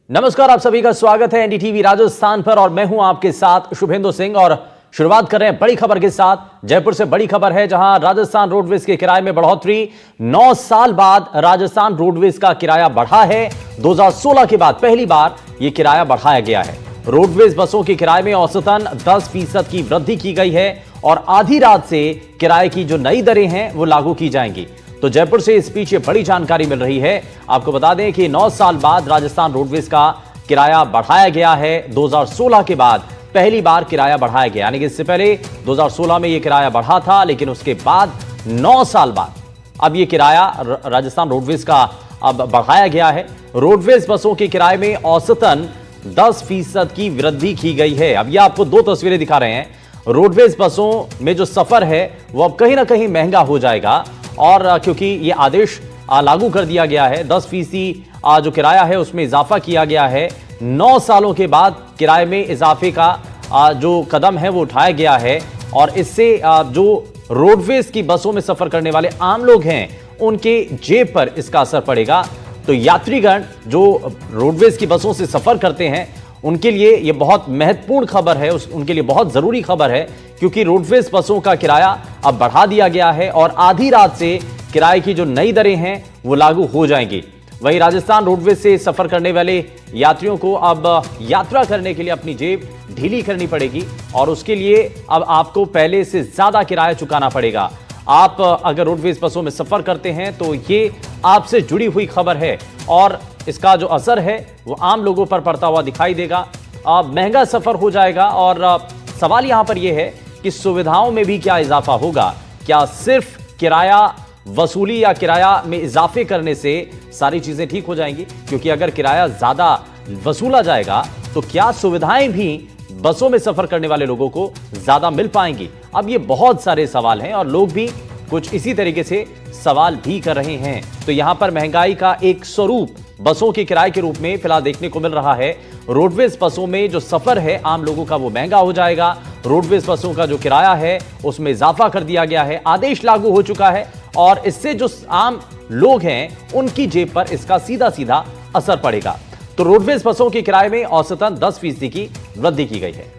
नमस्कार, आप सभी का स्वागत है एनडीटीवी राजस्थान पर और मैं हूं आपके साथ शुभेंदु सिंह। और शुरुआत कर रहे हैं बड़ी खबर के साथ। जयपुर से बड़ी खबर है, जहां राजस्थान रोडवेज के किराए में बढ़ोतरी। 9 साल बाद राजस्थान रोडवेज का किराया बढ़ा है। 2016 के बाद पहली बार यह किराया बढ़ाया गया है। रोडवेज बसों के किराए में औसतन 10% की वृद्धि की गई है और आधी रात से किराए की जो नई दरें हैं वो लागू की जाएंगी। तो जयपुर से इस पीछे बड़ी जानकारी मिल रही है। आपको बता दें कि 9 साल बाद राजस्थान रोडवेज का किराया बढ़ाया गया है। 2016 के बाद पहली बार किराया बढ़ाया गया, यानी कि इससे पहले 2016 में यह किराया बढ़ा था, लेकिन उसके बाद 9 साल बाद अब यह किराया राजस्थान रोडवेज का अब बढ़ाया गया है। रोडवेज बसों के किराए में औसतन 10% की वृद्धि की गई है। अब यह आपको दो तस्वीरें दिखा रहे हैं। रोडवेज बसों में जो सफर है वो अब कहीं ना कहीं महंगा हो जाएगा, और क्योंकि ये आदेश लागू कर दिया गया है, 10% जो किराया है उसमें इजाफा किया गया है। 9 सालों के बाद किराए में इजाफे का जो कदम है वो उठाया गया है, और इससे जो रोडवेज की बसों में सफर करने वाले आम लोग हैं उनके जेब पर इसका असर पड़ेगा। तो यात्रीगण जो रोडवेज की बसों से सफर करते हैं उनके लिए यह बहुत महत्वपूर्ण खबर है, उनके लिए बहुत जरूरी खबर है, क्योंकि रोडवेज बसों का किराया अब बढ़ा दिया गया है और आधी रात से किराए की जो नई दरें हैं वो लागू हो जाएंगी। वहीं राजस्थान रोडवेज से सफर करने वाले यात्रियों को अब यात्रा करने के लिए अपनी जेब ढीली करनी पड़ेगी, और उसके लिए अब आपको पहले से ज्यादा किराया चुकाना पड़ेगा। आप अगर रोडवेज बसों में सफर करते हैं तो ये आपसे जुड़ी हुई खबर है, और इसका जो असर है वो आम लोगों पर पड़ता हुआ दिखाई देगा। महंगा सफर हो जाएगा, और सवाल यहां पर यह है कि सुविधाओं में भी क्या इजाफा होगा। क्या सिर्फ किराया वसूली या किराया में इजाफे करने से सारी चीजें ठीक हो जाएंगी? क्योंकि अगर किराया ज्यादा वसूला जाएगा तो क्या सुविधाएं भी बसों में सफर करने वाले लोगों को ज्यादा मिल पाएंगी? अब ये बहुत सारे सवाल हैं और लोग भी कुछ इसी तरीके से सवाल भी कर रहे हैं। तो यहां पर महंगाई का एक स्वरूप बसों के किराए के रूप में फिलहाल देखने को मिल रहा है। रोडवेज बसों में जो सफर है आम लोगों का वो महंगा हो जाएगा। रोडवेज बसों का जो किराया है उसमें इजाफा कर दिया गया है, आदेश लागू हो चुका है, और इससे जो आम लोग हैं उनकी जेब पर इसका सीधा सीधा असर पड़ेगा। तो रोडवेज बसों के किराए में औसतन 10% की वृद्धि की गई है।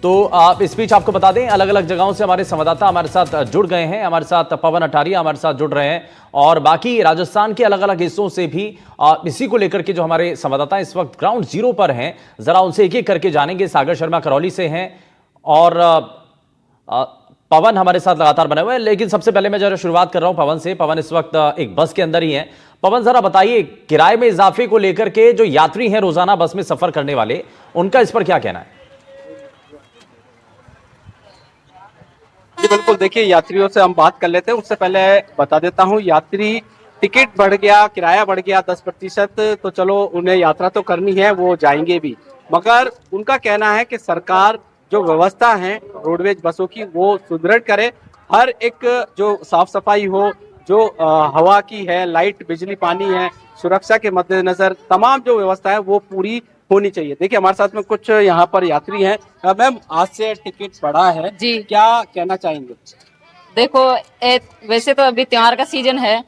तो आप इस बीच आपको बता दें, अलग अलग जगहों से हमारे संवाददाता हमारे साथ जुड़ गए हैं। हमारे साथ पवन अटारिया हमारे साथ जुड़ रहे हैं, और बाकी राजस्थान के अलग अलग हिस्सों से भी इसी को लेकर के जो हमारे संवाददाता इस वक्त ग्राउंड जीरो पर हैं, जरा उनसे एक एक करके जानेंगे। सागर शर्मा करौली से हैं और पवन हमारे साथ लगातार बने हुए हैं। लेकिन सबसे पहले मैं जरा शुरुआत कर रहा हूं पवन से। पवन इस वक्त एक बस के अंदर ही है। पवन, जरा बताइए, किराए में इजाफे को लेकर के जो यात्री हैं रोजाना बस में सफर करने वाले, उनका इस पर क्या कहना है? जी बिल्कुल, देखिए यात्रियों से हम बात कर लेते हैं। उससे पहले बता देता हूँ, यात्री टिकट बढ़ गया, किराया बढ़ गया 10%, तो चलो उन्हें यात्रा तो करनी है, वो जाएंगे भी, मगर उनका कहना है कि सरकार जो व्यवस्था है रोडवेज बसों की वो सुदृढ़ करे। हर एक जो साफ सफाई हो, जो हवा की है, लाइट, बिजली, पानी है, सुरक्षा के मद्देनजर तमाम जो व्यवस्था है वो पूरी होनी चाहिए। देखिए हमारे साथ में कुछ यहाँ पर यात्री हैं। मैम, आज से टिकट बढ़ा है जी, क्या कहना चाहेंगे? देखो वैसे तो अभी त्योहार का सीजन है,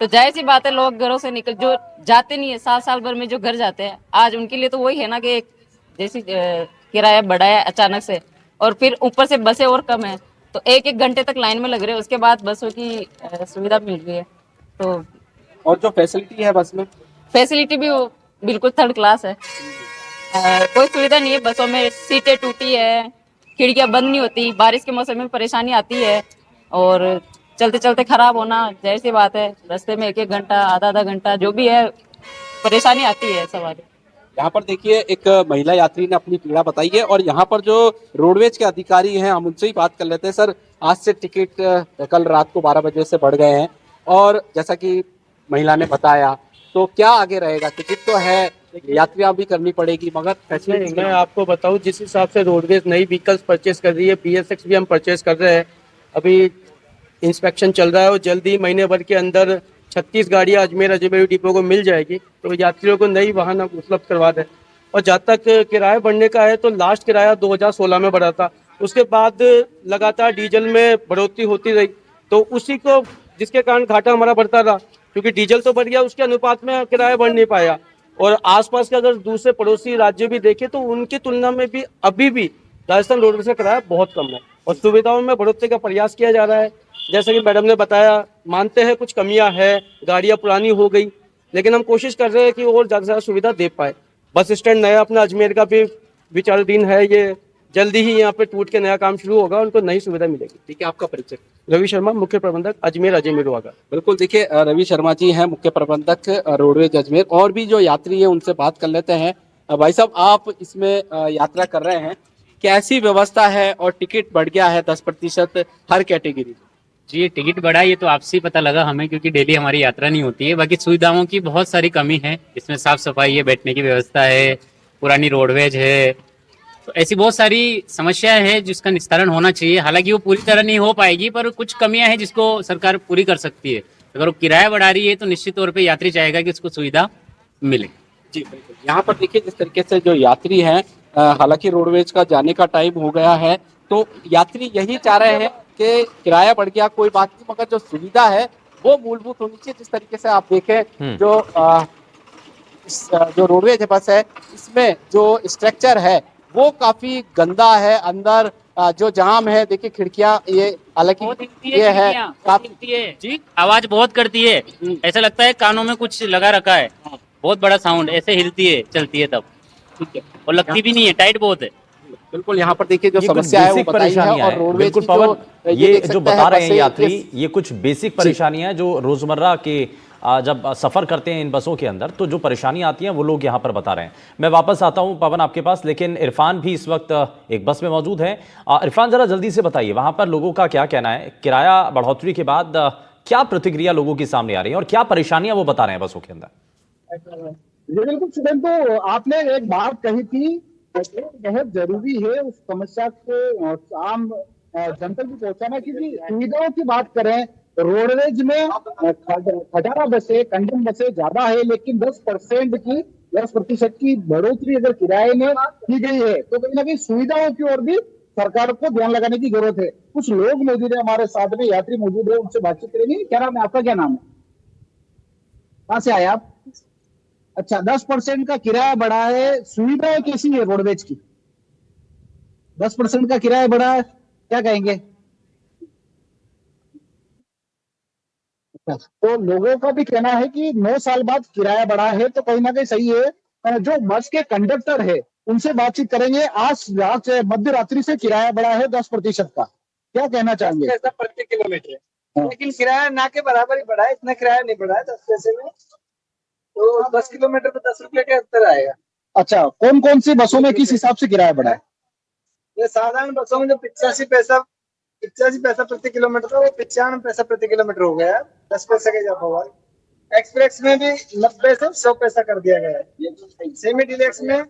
तो जाहिर सी बात है लोग घरों से निकल जो जाते नहीं है, साल साल भर में जो घर जाते हैं, आज उनके लिए तो वही है ना कि जैसे किराया बढ़ा है अचानक से, और फिर ऊपर से बसें और कम है, तो एक एक घंटे तक लाइन में लग रहे हैं, उसके बाद बसों की सुविधा मिल रही है। तो और जो फैसिलिटी है बस में, फैसिलिटी भी बिल्कुल थर्ड क्लास है। कोई सुविधा नहीं है बसों में, सीटें टूटी है, खिड़कियां बंद नहीं होती, बारिश के मौसम में परेशानी आती है, और चलते चलते खराब होना जाहिर सी बात है। रास्ते में एक एक घंटा, आधा आधा घंटा जो भी है परेशानी आती है सवारी। यहाँ पर देखिए एक महिला यात्री ने अपनी पीड़ा बताई है, और यहाँ पर जो रोडवेज के अधिकारी हैं हम उनसे ही बात कर लेते हैं। सर, आज से टिकट कल रात को 12 बजे से बढ़ गए हैं, और जैसा कि महिला ने बताया, तो क्या आगे रहेगा? टिकट तो है, यात्रा भी करनी पड़ेगी, मगर फैसिलिटी। मैं आपको बताऊं, जिस हिसाब से रोडवेज नई व्हीकल्स परचेज कर रही है, BSX भी हम परचेज कर रहे हैं, अभी इंस्पेक्शन चल रहा है, और जल्दी महीने भर के अंदर 36 गाड़ियां अजमेर डिपो को मिल जाएगी, तो यात्रियों को नई वाहन उपलब्ध करवा दें। और जहाँ तक किराया बढ़ने का है, तो लास्ट किराया 2016 में बढ़ा था, उसके बाद लगातार डीजल में बढ़ोतरी होती रही, तो उसी को जिसके कारण घाटा हमारा बढ़ता रहा, क्योंकि डीजल तो बढ़ गया, उसके अनुपात में किराया बढ़ नहीं पाया। और आसपास के अगर दूसरे पड़ोसी राज्य भी देखें तो उनकी तुलना में भी अभी भी राजस्थान रोडवेज का किराया बहुत कम है और सुविधाओं में बढ़ोतरी का प्रयास किया जा रहा है। जैसे कि मैडम ने बताया, मानते हैं कुछ कमियां हैं, गाड़ियां पुरानी हो गई, लेकिन हम कोशिश कर रहे हैं कि और ज़्यादा से ज़्यादा सुविधा दे पाए। बस स्टैंड नया अपना अजमेर का भी विचाराधीन है, ये जल्दी ही यहाँ पे टूट के नया काम शुरू होगा, उनको नई सुविधा मिलेगी। ठीक है, आपका परिचय? रवि शर्मा, मुख्य प्रबंधक अजमेर अजय मिरवागा। बिल्कुल, देखिए रवि शर्मा जी हैं मुख्य प्रबंधक रोडवेज अजमेर। और भी जो यात्री हैं उनसे बात कर लेते हैं। भाई साहब, आप इसमें यात्रा कर रहे हैं, कैसी व्यवस्था है और टिकट बढ़ गया है 10% हर कैटेगरी में? जी, ये टिकट बढ़ा, ये तो आपसे ही पता लगा हमें, क्योंकि डेली हमारी यात्रा नहीं होती है। बाकी सुविधाओं की बहुत सारी कमी है, इसमें साफ सफाई है, बैठने की व्यवस्था है, पुरानी रोडवेज है, तो ऐसी बहुत सारी समस्याएं हैं जिसका निस्तारण होना चाहिए। हालांकि वो पूरी तरह नहीं हो पाएगी, पर कुछ कमियां हैं जिसको सरकार पूरी कर सकती है। अगर वो किराया बढ़ा रही है तो निश्चित तौर पे यात्री चाहेगा कि उसको सुविधा मिले। जी बिल्कुल, यहाँ पर देखिए जिस तरीके से जो यात्री हैं, हालांकि रोडवेज का जाने का टाइम हो गया है, तो यात्री यही चाह रहे हैं कि किराया बढ़ गया कोई बात नहीं, मगर जो सुविधा है वो मूलभूत होनी चाहिए। जिस तरीके से आप देखें, जो रोडवेज बस है, इसमें जो स्ट्रक्चर है वो काफी गंदा है। अंदर जो जाम है, देखिए खिड़कियां, ये हालांकि ये है काफी है जी, आवाज बहुत करती है, ऐसा लगता है कानों में कुछ लगा रखा है। बहुत बड़ा साउंड, ऐसे हिलती है, चलती है तब। ठीक है, और लगती भी नहीं है, टाइट बहुत है। बिल्कुल। यहाँ पर देखिए जो ये कुछ समस्या है वो बेसिक बताई है। परेशानियां और हैं। रोडवेज बिल्कुल की पवन, ये देख जो सकते बता हैं रहे हैं बसें यात्री, ये कुछ बेसिक परेशानियां हैं जो रोजमर्रा के जब सफर करते हैं इन बसों के अंदर, तो जो परेशानी आती हैं वो लोग यहाँ पर बता रहे हैं। मैं वापस आता हूं पवन आपके पास, लेकिन इरफान भी इस वक्त एक बस में मौजूद है। इरफान, जरा जल्दी से बताइए वहां पर लोगों का क्या कहना है, किराया बढ़ोतरी के बाद क्या प्रतिक्रिया लोगों की सामने आ रही है और क्या परेशानियां वो बता रहे हैं बसों के अंदर? ये बिल्कुल शुभम, तो आपने एक बात कही थी, बहुत जरूरी है उस समस्या को आम जनता को पहुंचाना, क्योंकि सुविधाओं की बात करें रोडवेज में खटारा बसें, कंडम बसें ज्यादा है, लेकिन 10% की बढ़ोतरी अगर किराए में की गई है तो कहीं ना कहीं सुविधाओं की ओर भी सरकार को ध्यान लगाने की जरूरत है। कुछ लोग मौजूद है हमारे साथ में, यात्री मौजूद है, उनसे बातचीत करेंगे। क्या नाम है आपका? क्या नाम है? कहाँ से आए आप? अच्छा, 10% का किराया बढ़ा है, सुविधाएं कैसी है रोडवेज की? 10% का किराया बढ़ा है, क्या कहेंगे? तो लोगों का भी कहना है कि 9 साल बाद किराया बढ़ा है, तो कहीं ना कहीं सही है। जो बस के कंडक्टर है उनसे बातचीत करेंगे। आज रात मध्य रात्रि से किराया बढ़ा है 10% का, क्या कहना चाहेंगे? पैसा प्रति किलोमीटर है, लेकिन किराया ना के बराबर ही बढ़ा है, इतना किराया नहीं बढ़ा है 10 पैसे में। तो 10 किलोमीटर पे 10 रुपये का अंतर आएगा। अच्छा, कौन कौन सी बसों में किस हिसाब से किराया बढ़ा है? ये साधारण बसों में जो 85 पैसा प्रति किलोमीटर था, वो 95 पैसा प्रति किलोमीटर हो गया है, 10 पैसे का इजाफा हुआ है। एक्सप्रेस में भी 90 से 100 पैसा कर दिया गया है। सेमी डिलक्स में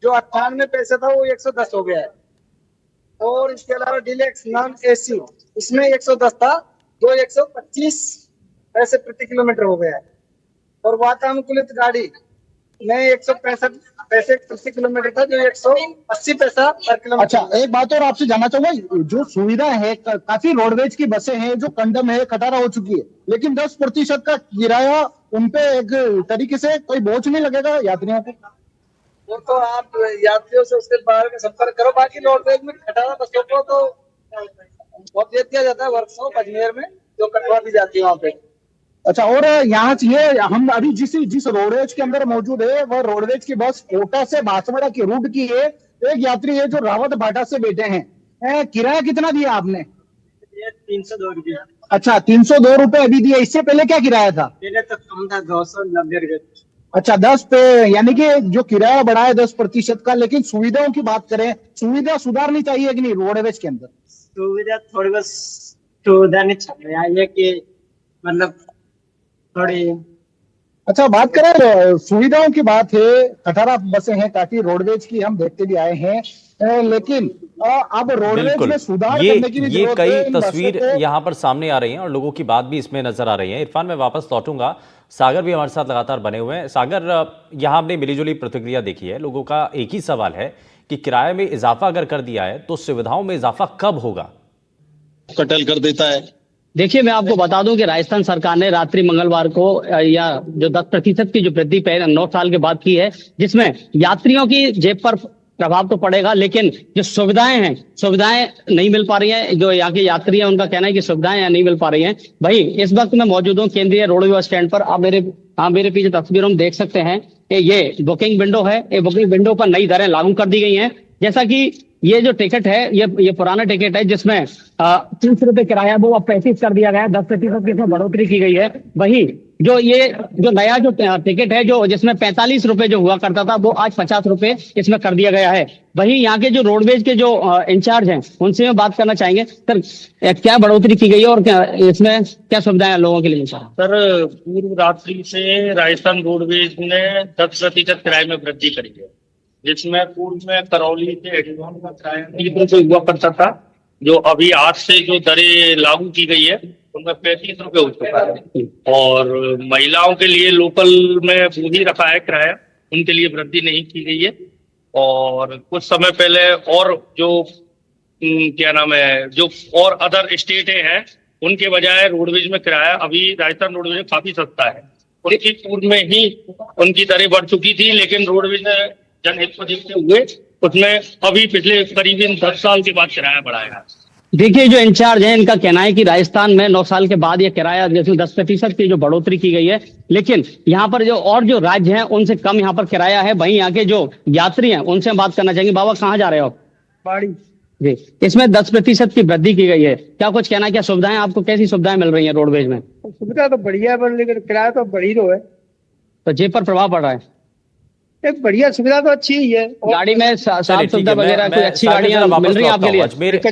जो 98 पैसा था वो 110 हो गया है। और इसके अलावा डिलक्स नॉन AC, इसमें 110 था, जो 125 पैसे प्रति किलोमीटर हो गया है। और वातानुकूलित गाड़ी में 165 पैसे प्रति किलोमीटर था, जो 180 पैसा पर किलोमीटर। अच्छा, एक बात और आपसे जानना चाहूंगा, जो सुविधा है, काफी रोडवेज की बसें हैं जो कंडम है, खटारा हो चुकी है, लेकिन 10% का किराया उन पे एक तरीके से कोई बोझ नहीं लगेगा यात्रियों को? वो तो आप यात्रियों से उसके बारे में संपर्क करो। बाकी रोडवेज में खटारा बसों को तो बहुत दे दिया जाता है वर्कशॉप अजमेर में, जो कटवा दी जाती है वहाँ पे। अच्छा, और यहाँ ये हम अभी जिस रोडवेज के अंदर मौजूद है, वह रोडवेज की बस कोटा से बांसवाड़ा की रूट की है। एक यात्री है जो रावत भाटा से बैठे हैं। किराया कितना दिया आपने? ये 302 रुपये। अच्छा, 302 रुपए अभी दिया। इससे पहले क्या किराया था? पहले तो कम था, 290 रुपये। अच्छा, 10 पे, यानी कि जो किराया बढ़ा है 10% का, लेकिन सुविधाओं की बात करें, सुविधा सुधारनी चाहिए कि नहीं रोडवेज के अंदर? सुविधा थोड़ी बस सुधारनी चाहिए कि मतलब थोड़ी। अच्छा, बात करें सुविधाओं की, बात है, खटारा बसें हैं काफी रोडवेज की, हम देखते भी आए हैं, लेकिन अब रोडवेज में सुधार करने की भी ये जरूरत है। कई इन बसों तस्वीर को यहाँ पर सामने आ रही हैं और लोगों की बात भी इसमें नजर आ रही है। इरफान, मैं वापस लौटूंगा, सागर भी हमारे साथ लगातार बने हुए हैं। सागर, यहाँ हमने मिलीजुली प्रतिक्रिया देखी है, लोगों का एक ही सवाल है कि किराए में इजाफा अगर कर दिया है तो सुविधाओं में इजाफा कब होगा? कटल कर देता है। देखिए, मैं आपको बता दूं कि राजस्थान सरकार ने रात्रि मंगलवार को या जो 10% की जो वृद्धि 9 साल के बाद की है, जिसमें यात्रियों की जेब पर प्रभाव तो पड़ेगा, लेकिन जो सुविधाएं नहीं मिल पा रही हैं। जो यहाँ के यात्री हैं उनका कहना है कि सुविधाएं नहीं मिल पा रही हैं। भाई, इस वक्त मैं मौजूद हूँ केंद्रीय रोडवे बस स्टैंड पर। आप मेरे पीछे तस्वीरों में देख सकते हैं कि ये बुकिंग विंडो है। ये बुकिंग विंडो पर नई दरें लागू कर दी गई हैं। जैसा कि ये जो टिकट है, ये पुराना टिकट है, जिसमें 30 रुपए किराया वो अब 35 कर दिया गया है। 10% की इसमें बढ़ोतरी की गई है। वही जो नया जो टिकट है, जो जिसमें 45 रुपए जो हुआ करता था, वो आज 50 रुपए इसमें कर दिया गया है। वही यहाँ के जो रोडवेज के जो इंचार्ज हैं, उनसे हम बात करना चाहेंगे। सर, क्या बढ़ोतरी की गई है और क्या इसमें क्या सुविधाएं लोगों के लिए? सर, पूर्व रात्रि से राजस्थान रोडवेज ने 10% किराए में वृद्धि करी है, जिसमें पूर्व में करौली से हरिद्वार का किराया 30 रुपए हुआ करता था, जो अभी आज से जो दरें लागू की गई है उनमें 35 रुपए हो चुका है। और महिलाओं के लिए लोकल में वो ही रखा है किराया, उनके लिए वृद्धि नहीं की गई है। और कुछ समय पहले और जो क्या नाम है, जो और अदर स्टेटें हैं, उनके बजाय रोडवेज में किराया अभी राजस्थान रोडवेज में काफी सस्ता है। उनकी पूर्व में ही उनकी दरें बढ़ चुकी थी, लेकिन रोडवेज ने जनहित को देखते हुए उसमें अभी पिछले करीबन 10 साल के बाद किराया बढ़ाया। देखिए, जो इंचार्ज है, इनका कहना है कि राजस्थान में 9 साल के बाद ये किराया जिसमें 10% की जो बढ़ोतरी की गई है, लेकिन यहाँ पर जो राज्य हैं उनसे कम यहाँ पर किराया है। वहीं यहाँ के जो यात्री हैं उनसे हम बात करना चाहेंगे। बाबा, कहाँ जा रहे हो आप? बाड़ी जी, इसमें 10% की वृद्धि की गई है। क्या कुछ कहना है? क्या सुविधाएं, आपको कैसी सुविधाएं मिल रही है रोडवेज में? सुविधा तो बढ़िया है, लेकिन किराया तो बढ़ी तो है, तो जेब पर प्रभाव पड़ रहा है। एक बढ़िया सुविधा तो अच्छी ही है। गाड़ी में साफ सुविधा वगैरह कोई अच्छी गाड़ियां मिल रही है आपके लिए? अजमेर का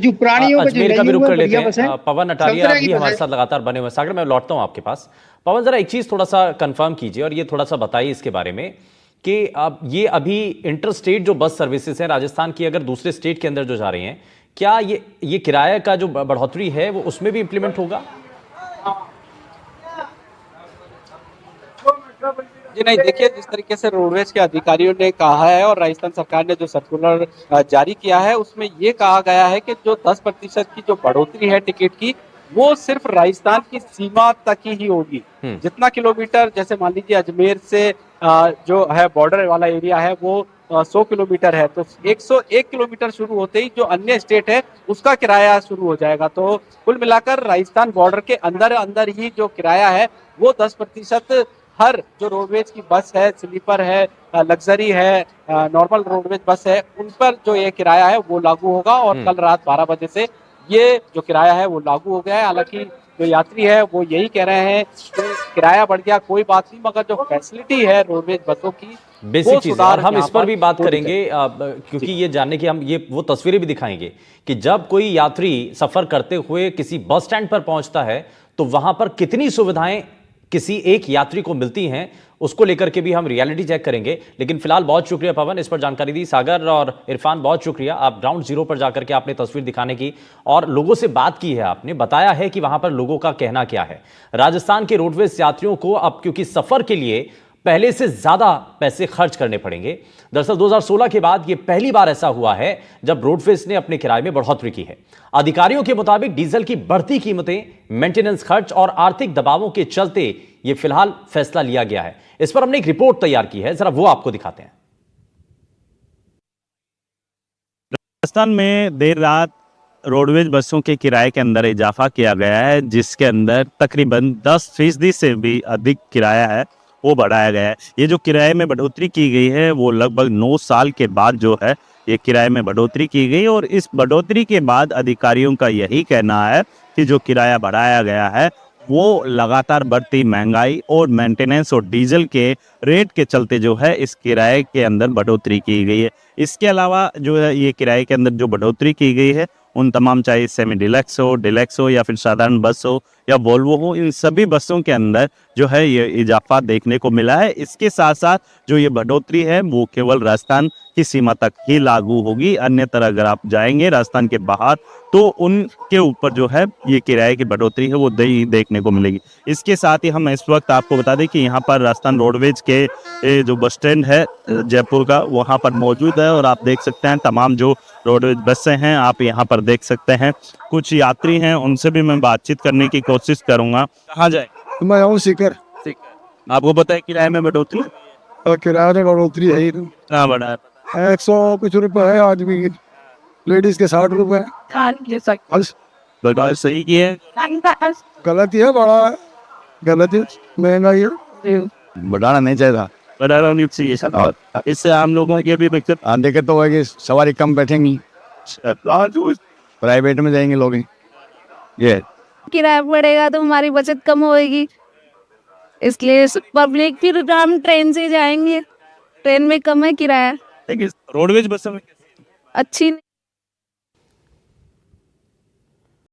भी रुक कर लेते हैं। पवन अटारिया भी हमारे साथ लगातार बने हुए। सागर, मैं लौटता हूं आपके पास। पवन, जरा एक चीज थोड़ा सा कंफर्म कीजिए और ये थोड़ा सा बताइए इसके बारे में कि अब ये अभी इंटर स्टेट जो बस सर्विसेज हैं राजस्थान की, अगर दूसरे स्टेट के अंदर जो जा रही हैं, क्या ये किराए का जो बढ़ोतरी है वो उसमें भी इंप्लीमेंट होगा? जी नहीं, देखिए, जिस तरीके से रोडवेज के अधिकारियों ने कहा है और राजस्थान सरकार ने जो सर्कुलर जारी किया है, उसमें ये कहा गया है कि जो 10% की जो बढ़ोतरी है टिकट की, वो सिर्फ राजस्थान की सीमा तक ही होगी। जितना किलोमीटर, जैसे मान लीजिए अजमेर से जो है बॉर्डर वाला एरिया है वो 100 किलोमीटर है, तो 101 किलोमीटर शुरू होते ही जो अन्य स्टेट है उसका किराया शुरू हो जाएगा। तो कुल मिलाकर राजस्थान बॉर्डर के अंदर ही जो किराया है वो 10% हर जो रोडवेज की बस है, स्लीपर है, लग्जरी है, नॉर्मल रोडवेज बस है, उन पर जो ये किराया है वो लागू होगा। और कल रात 12 बजे से ये जो किराया है वो लागू हो गया है। हालांकि जो यात्री है वो यही कह रहे हैं कि किराया बढ़ गया कोई बात नहीं, मगर जो फैसिलिटी है रोडवेज बसों की, बेसिक चीज है। हम इस पर भी बात करेंगे क्योंकि ये जानने की हम ये वो तस्वीरें भी दिखाएंगे कि जब कोई यात्री सफर करते हुए किसी बस स्टैंड पर पहुंचता है तो वहां पर कितनी सुविधाएं किसी एक यात्री को मिलती हैं, उसको लेकर के भी हम रियलिटी चेक करेंगे। लेकिन फिलहाल बहुत शुक्रिया पवन, इस पर जानकारी दी। सागर और इरफान, बहुत शुक्रिया, आप ग्राउंड जीरो पर जाकर के आपने तस्वीर दिखाने की और लोगों से बात की है, आपने बताया है कि वहां पर लोगों का कहना क्या है। राजस्थान के रोडवेज यात्रियों को अब क्योंकि सफर के लिए पहले से ज्यादा पैसे खर्च करने पड़ेंगे। दरअसल 2016 के बाद यह पहली बार ऐसा हुआ है जब रोडवेज ने अपने किराए में बढ़ोतरी की है। अधिकारियों के मुताबिक डीजल की बढ़ती कीमतें, मेंटेनेंस खर्च और आर्थिक दबावों के चलते यह फिलहाल फैसला लिया गया है। इस पर हमने एक रिपोर्ट तैयार की है, जरा वो आपको दिखाते हैं। राजस्थान में देर रात रोडवेज बसों के किराए के अंदर इजाफा किया गया है, जिसके अंदर तकरीबन 10% से भी अधिक किराया है वो बढ़ाया गया है। ये जो किराए में बढ़ोतरी की गई है वो लगभग 9 साल के बाद जो है ये किराए में बढ़ोतरी की गई, और इस बढ़ोतरी के बाद अधिकारियों का यही कहना है कि जो किराया बढ़ाया गया है वो लगातार बढ़ती महंगाई और मेंटेनेंस और डीजल के रेट के चलते जो है इस किराए के अंदर बढ़ोतरी की गई है। इसके अलावा जो है ये किराए के अंदर जो बढ़ोतरी की गई है उन तमाम, चाहे सेमी डिलक्स हो या फिर साधारण बस हो या वोल्वो हो, इन सभी बसों के अंदर जो है ये इजाफा देखने को मिला है। इसके साथ साथ जो ये बढ़ोतरी है वो केवल राजस्थान की सीमा तक ही लागू होगी, अन्यतर अगर आप जाएंगे राजस्थान के बाहर तो उनके ऊपर जो है ये किराए की बढ़ोतरी है वो देखने को मिलेगी। इसके साथ ही हम इस वक्त आपको बता दें कि यहाँ पर राजस्थान रोडवेज के जो बस स्टैंड है जयपुर का वहाँ पर मौजूद है और आप देख सकते हैं तमाम जो रोडवेज बसें हैं आप यहाँ पर देख सकते हैं। कुछ यात्री हैं उनसे भी मैं बातचीत करने की कोशिश करूंगा। कहाँ जाए? मैं आऊँ सीकर। आपको पता है किराए में बढ़ोतरी? और किराया में बढ़ोतरी है ही नहीं। कहाँ बढ़ा है? 100 कुछ रुपए है आज भी, लेडीज के 60 रुपए। बस सही की है, गलत ही है, बड़ा है, गलत ही, महंगाई है, बढ़ाना नहीं चाहिए बढ़ाना नहीं चाहिए। इससे आम लोगों की भी दिक्कत था। देखे तो है कि सवारी कम बैठेंगी, प्राइवेट में जाएंगे लोग। ये किराया बढ़ेगा तो हमारी बचत कम होएगी, इसलिए पब्लिक फिर हम ट्रेन से जाएंगे, ट्रेन में कम है किराया। रोडवेज बसों में अच्छी